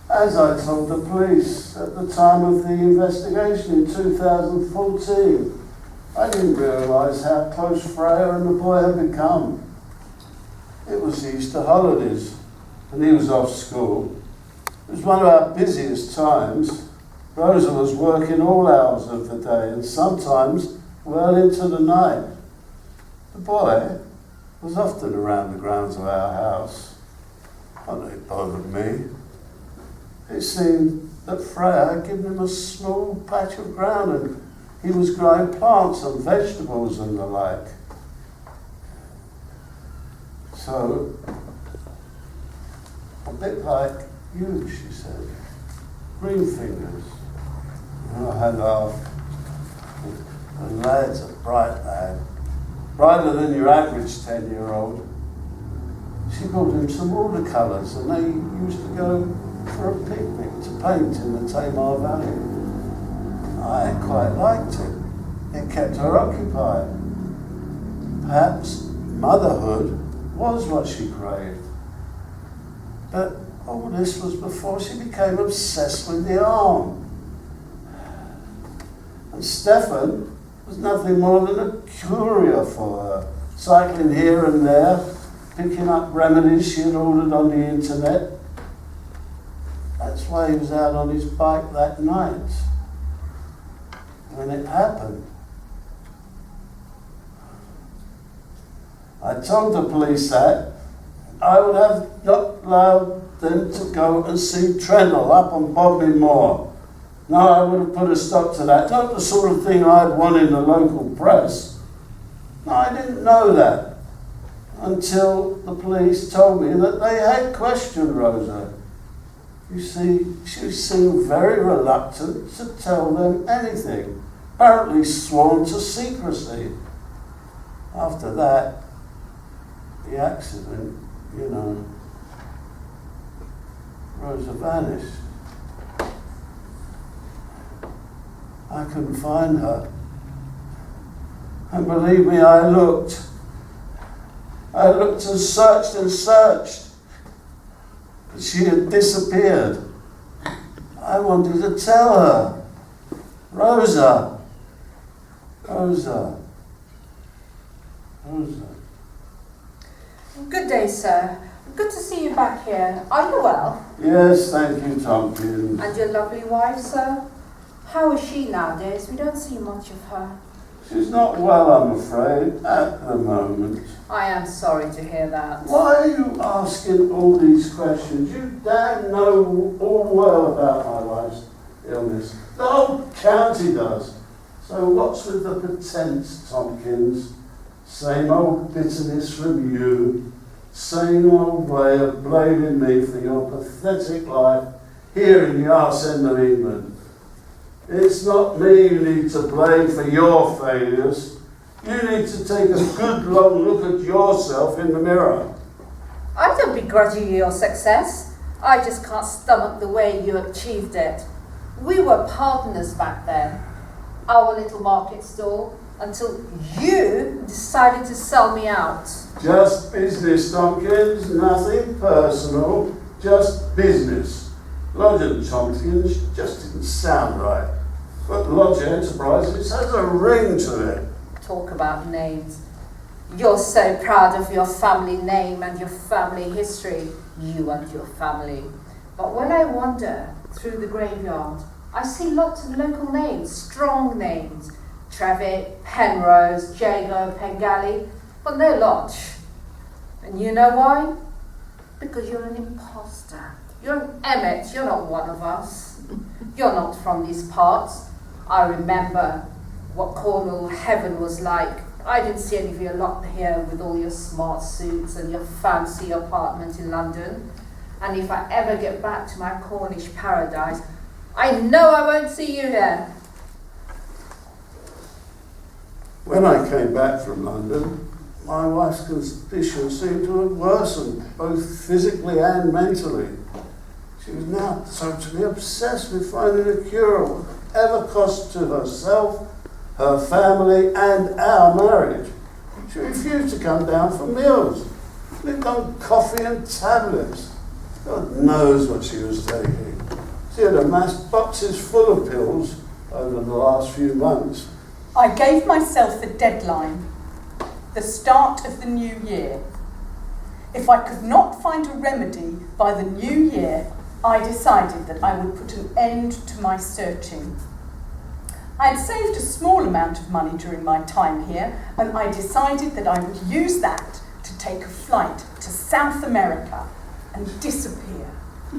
As I told the police at the time of the investigation in 2014, I didn't realise how close Freya and the boy had become. It was the Easter holidays, and he was off school. It was one of our busiest times. Rosa was working all hours of the day and sometimes well into the night. The boy was often around the grounds of our house. Not that it bothered me. It seemed that Freya had given him a small patch of ground and he was growing plants and vegetables and the like. So, a bit like you, she said. Green fingers. And I laughed. The lad's a bright lad. Brighter than your average 10-year-old. She brought him some watercolours and they used to go for a picnic to paint in the Tamar Valley. I quite liked it. It kept her occupied. Perhaps motherhood was what she craved. But all this was before she became obsessed with the arm. And Stefan was nothing more than a courier for her, cycling here and there, picking up remedies she had ordered on the internet. That's why he was out on his bike that night, when it happened. I told the police that I would have not allowed them to go and see Trendle up on Bodmin Moor. No, I would have put a stop to that. Not the sort of thing I'd want in the local press. No, I didn't know that until the police told me that they had questioned Rosa. You see, she seemed very reluctant to tell them anything, apparently sworn to secrecy. After that, the accident, you know, Rosa vanished. I couldn't find her. And believe me, I looked. I looked and searched. But she had disappeared. I wanted to tell her. Rosa. Good day, sir. Good to see you back here. Are you well? Yes, thank you, Tompkins. And your lovely wife, sir? How is she nowadays? We don't see much of her. She's not well, I'm afraid, at the moment. I am sorry to hear that. Why are you asking all these questions? You damn know all well about my wife's illness. The whole county does. So what's with the pretense, Tompkins? Same old bitterness from you. Same old way of blaming me for your pathetic life here in the arse end of England. It's not me you need to blame for your failures. You need to take a good long look at yourself in the mirror. I don't begrudge you your success. I just can't stomach the way you achieved it. We were partners back then. Our little market stall, until you decided to sell me out. Just business, Tompkins. Nothing personal. Just business. Lodge and Tompkins just didn't sound right. But Lodge Enterprises has a ring to it. Talk about names. You're so proud of your family name and your family history. You and your family. But when I wander through the graveyard, I see lots of local names, strong names. Trevitt, Penrose, Jago, Pengali, but no Lodge. And you know why? Because you're an imposter. You're an Emmet, you're not one of us. You're not from these parts. I remember what Cornwall heaven was like. I didn't see any of your lot here with all your smart suits and your fancy apartment in London. And if I ever get back to my Cornish paradise, I know I won't see you here. When I came back from London, my wife's condition seemed to have worsened, both physically and mentally. She was now totally obsessed with finding a cure, whatever cost to herself, her family, and our marriage. She refused to come down for meals, lived on coffee and tablets. God knows what she was taking. She had amassed boxes full of pills over the last few months. I gave myself a deadline, the start of the new year. If I could not find a remedy by the new year, I decided that I would put an end to my searching. I had saved a small amount of money during my time here, and I decided that I would use that to take a flight to South America and disappear.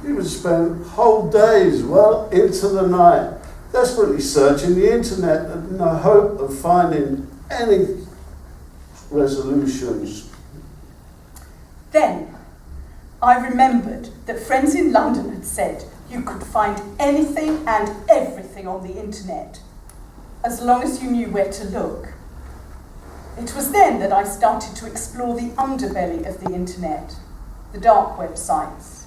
You would spend whole days, well into the night, desperately searching the internet in the hope of finding any resolutions. Then I remembered that friends in London had said you could find anything and everything on the internet, as long as you knew where to look. It was then that I started to explore the underbelly of the internet, the dark websites.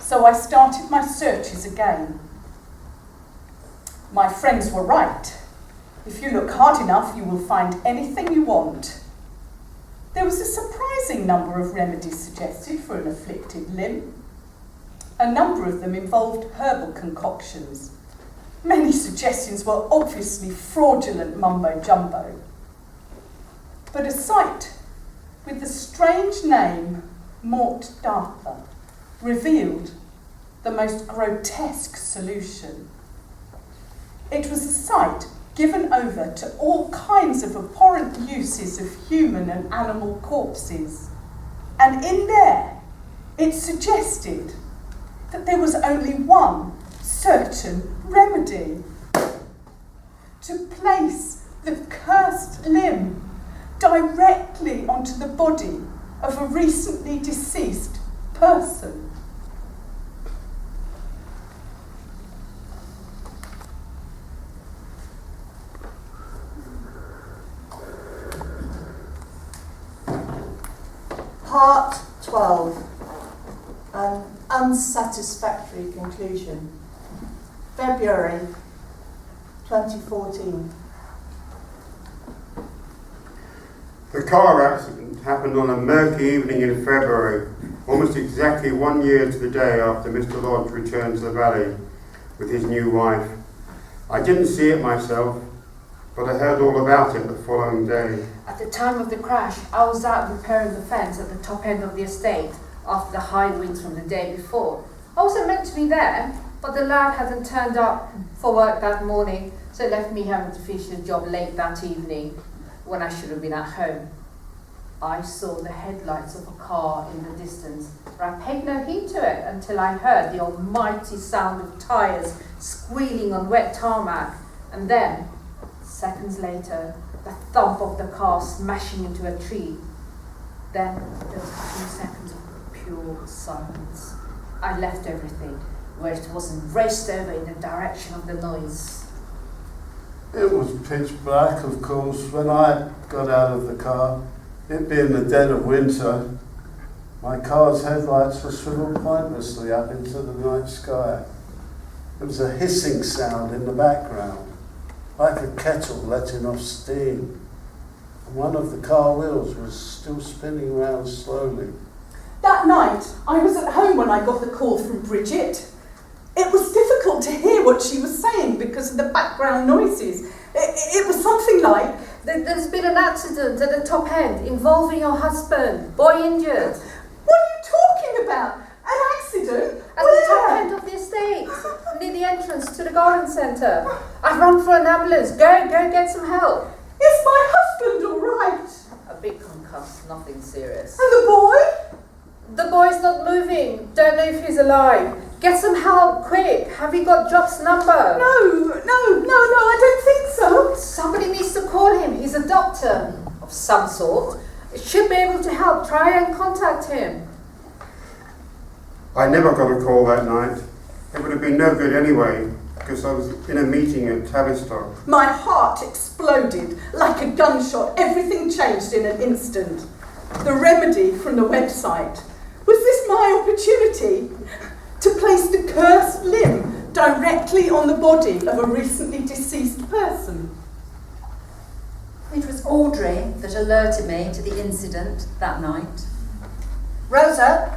So I started my searches again. My friends were right. If you look hard enough, you will find anything you want. There was a surprising number of remedies suggested for an afflicted limb. A number of them involved herbal concoctions. Many suggestions were obviously fraudulent mumbo-jumbo. But a site with the strange name Mort d'Arthur revealed the most grotesque solution. It was a site given over to all kinds of abhorrent uses of human and animal corpses. And in there, it suggested that there was only one certain remedy: to place the cursed limb directly onto the body of a recently deceased person. Part 12. An unsatisfactory conclusion. February 2014. The car accident happened on a murky evening in February, almost exactly 1 year to the day after Mr. Lodge returned to the valley with his new wife. I didn't see it myself, but I heard all about it the following day. At the time of the crash, I was out repairing the fence at the top end of the estate after the high winds from the day before. I wasn't meant to be there, but the lad hadn't turned up for work that morning, so it left me having to finish the job late that evening when I should have been at home. I saw the headlights of a car in the distance, but I paid no heed to it until I heard the almighty sound of tyres squealing on wet tarmac, and then, seconds later, the thump of the car smashing into a tree. Then there was a few seconds of pure silence. I left everything where it wasn't raced over in the direction of the noise. It was pitch black, of course, when I got out of the car. It being the dead of winter, my car's headlights were swiveled pointlessly up into the night sky. There was a hissing sound in the background, like a kettle letting off steam. And one of the car wheels was still spinning round slowly. That night, I was at home when I got the call from Bridget. It was difficult to hear what she was saying because of the background noises. It was something like, There's been an accident at the top end involving your husband. Boy injured. what are you talking about? An accident? At the top end of the estate, near the entrance to the garden centre. I've run for an ambulance. Go get some help. Is my husband all right? A bit concussed, nothing serious. And the boy? The boy's not moving. Don't know if he's alive. Get some help, quick. Have you got Job's number? No, I don't think so. Somebody needs to call him. He's a doctor of some sort. Should be able to help. Try and contact him. I never got a call that night. It would have been no good anyway, because I was in a meeting at Tavistock. My heart exploded like a gunshot. Everything changed in an instant. The remedy from the website. Was this my opportunity to place the cursed limb directly on the body of a recently deceased person? It was Audrey that alerted me to the incident that night. Rosa,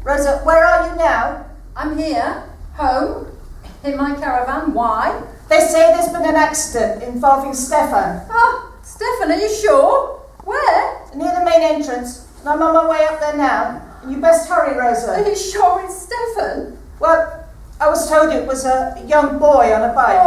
where are you now? I'm here, home, in my caravan. Why? They say there's been an accident involving Stefan. Ah, Stefan, are you sure? Where? Near the main entrance. I'm on my way up there now. You best hurry, Rosa. Are you sure it's Stefan? Well, I was told it was a young boy on a bike.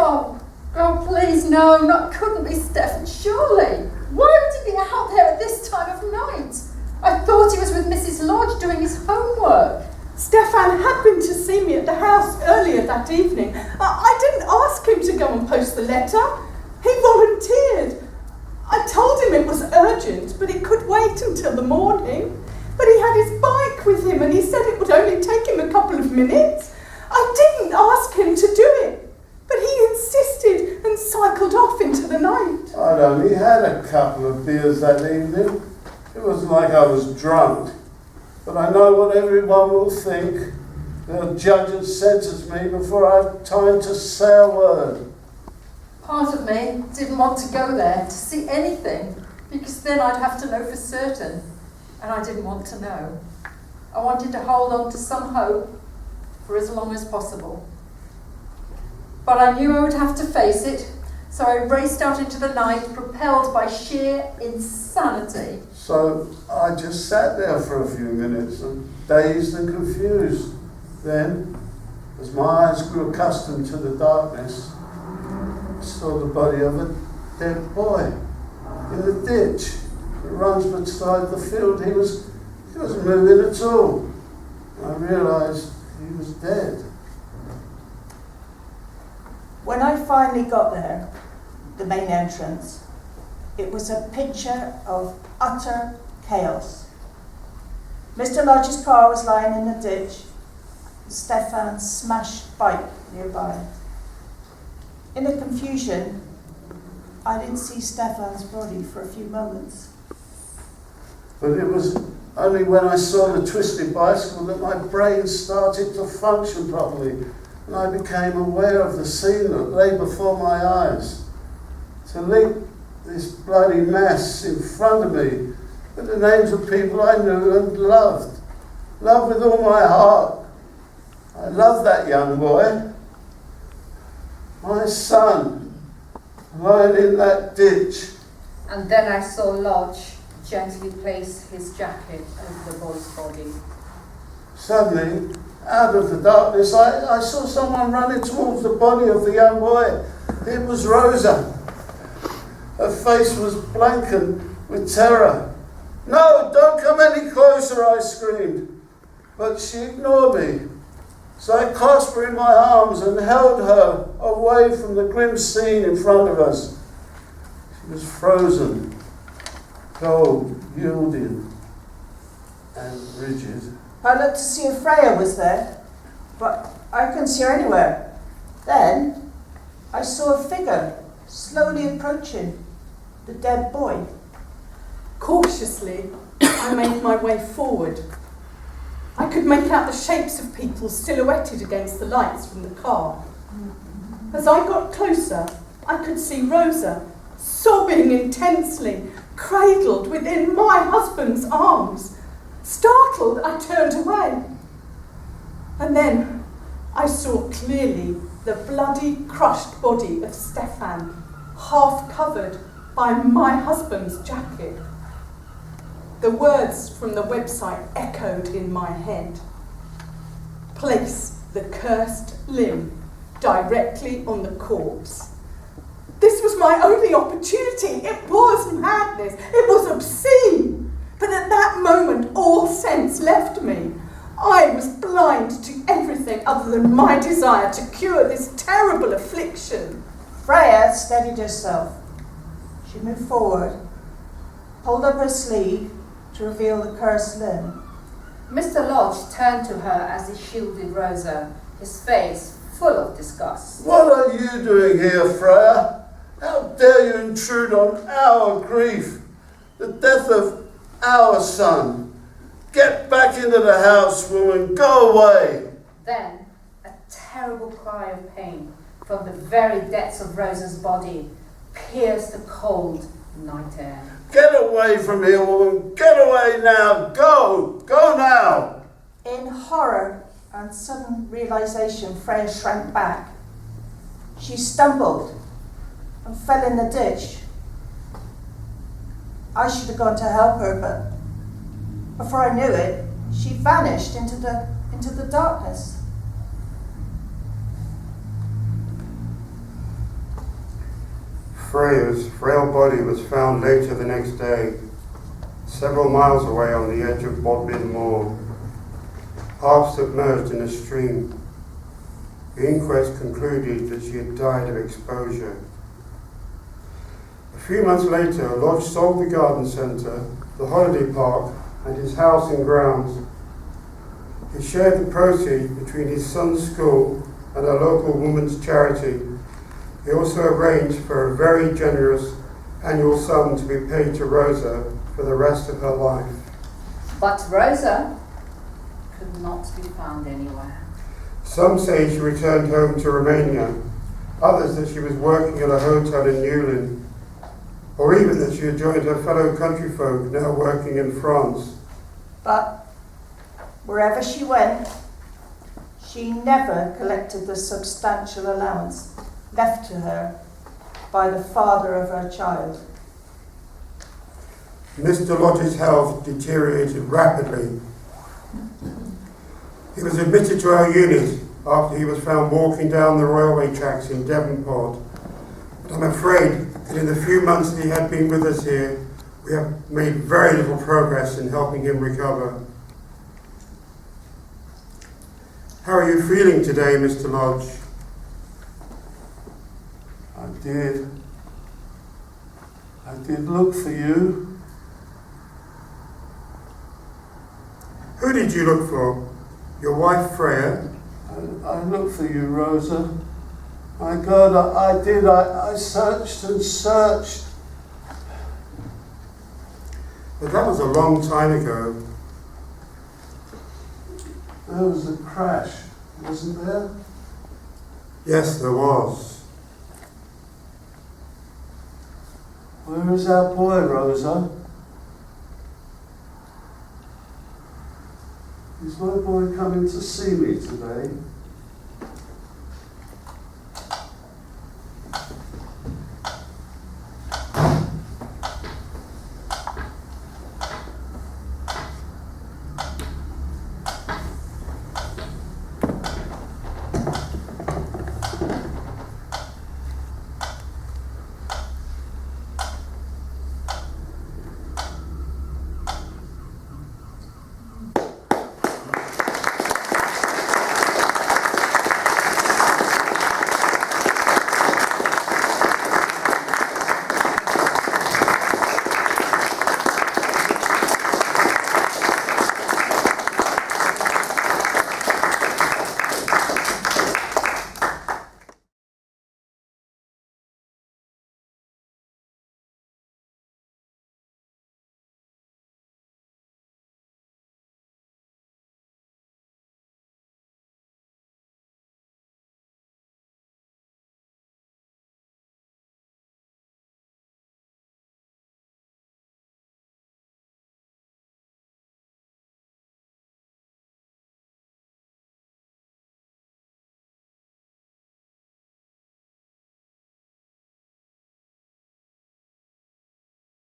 Oh, please, no, couldn't be Stefan, surely. Why would he be out there at this time of night? I thought he was with Mrs. Lodge doing his homework. Stefan had been to see me at the house earlier that evening. I didn't ask him to go and post the letter. He volunteered. I told him it was urgent, but it could wait until the morning. But he had his bike with him and he said it would only take him a couple of minutes. I didn't ask him to do it, but he insisted and cycled off into the night. I'd only had a couple of beers that evening. It wasn't like I was drunk. But I know what everyone will think. They'll judge and sentence me before I have time to say a word. Part of me didn't want to go there to see anything, because then I'd have to know for certain, and I didn't want to know. I wanted to hold on to some hope for as long as possible. But I knew I would have to face it, so I raced out into the night, propelled by sheer insanity. So I just sat there for a few minutes, dazed and confused. Then, as my eyes grew accustomed to the darkness, I saw the body of a dead boy in the ditch that runs beside the field. He wasn't moving at all. I realised he was dead. When I finally got there, the main entrance, it was a picture of utter chaos. Mr. Lodge's car was lying in the ditch, Stefan's smashed bike nearby. In the confusion, I didn't see Stefan's body for a few moments. But it was only when I saw the twisted bicycle that my brain started to function properly, and I became aware of the scene that lay before my eyes. To link this bloody mess in front of me with the names of people I knew and loved with all my heart. I loved that young boy, my son, lying in that ditch. And then I saw Lodge gently place his jacket over the boy's body. Suddenly, out of the darkness, I saw someone running towards the body of the young boy. It was Rosa. Her face was blankened with terror. "No, don't come any closer," I screamed. But she ignored me. So I clasped her in my arms and held her away from the grim scene in front of us. She was frozen, cold, yielding, and rigid. I looked to see if Freya was there, but I couldn't see her anywhere. Then I saw a figure slowly approaching the dead boy. Cautiously, I made my way forward. I could make out the shapes of people silhouetted against the lights from the car. As I got closer, I could see Rosa, sobbing intensely, cradled within my husband's arms. Startled, I turned away. And then I saw clearly the bloody, crushed body of Stefan, half covered by my husband's jacket. The words from the website echoed in my head. Place the cursed limb directly on the corpse. This was my only opportunity. It was madness. It was obscene. But at that moment, all sense left me. I was blind to everything other than my desire to cure this terrible affliction. Freya steadied herself. She moved forward, pulled up her sleeve to reveal the cursed limb. Mr. Lodge turned to her as he shielded Rosa, his face full of disgust. "What are you doing here, Freya? How dare you intrude on our grief, the death of our son? Get back into the house, woman, go away." Then a terrible cry of pain from the very depths of Rosa's body pierced the cold night air. "Get away from here, woman, get away now, go now." In horror and sudden realization, Freya shrank back. She stumbled and fell in the ditch. I should have gone to help her, but before I knew it, she vanished into the darkness. Freya's frail body was found later the next day, several miles away on the edge of Bodmin Moor, half submerged in a stream. The inquest concluded that she had died of exposure. A few months later, Lodge sold the garden centre, the holiday park, and his house and grounds. He shared the proceeds between his son's school and a local women's charity. He also arranged for a very generous annual sum to be paid to Rosa for the rest of her life. But Rosa could not be found anywhere. Some say she returned home to Romania, others that she was working at a hotel in Newlyn, or even that she had joined her fellow countryfolk now working in France. But wherever she went, she never collected the substantial allowance left to her by the father of her child. Mr. Lodge's health deteriorated rapidly. He was admitted to our unit after he was found walking down the railway tracks in Devonport. But I'm afraid that in the few months that he had been with us here, we have made very little progress in helping him recover. How are you feeling today, Mr. Lodge? I did look for you. Who did you look for? Your wife, Freya? I looked for you, Rosa. My God, I did. I searched and searched. But that was a long time ago. There was a crash, wasn't there? Yes, there was. Where is our boy, Rosa? Is my boy coming to see me today?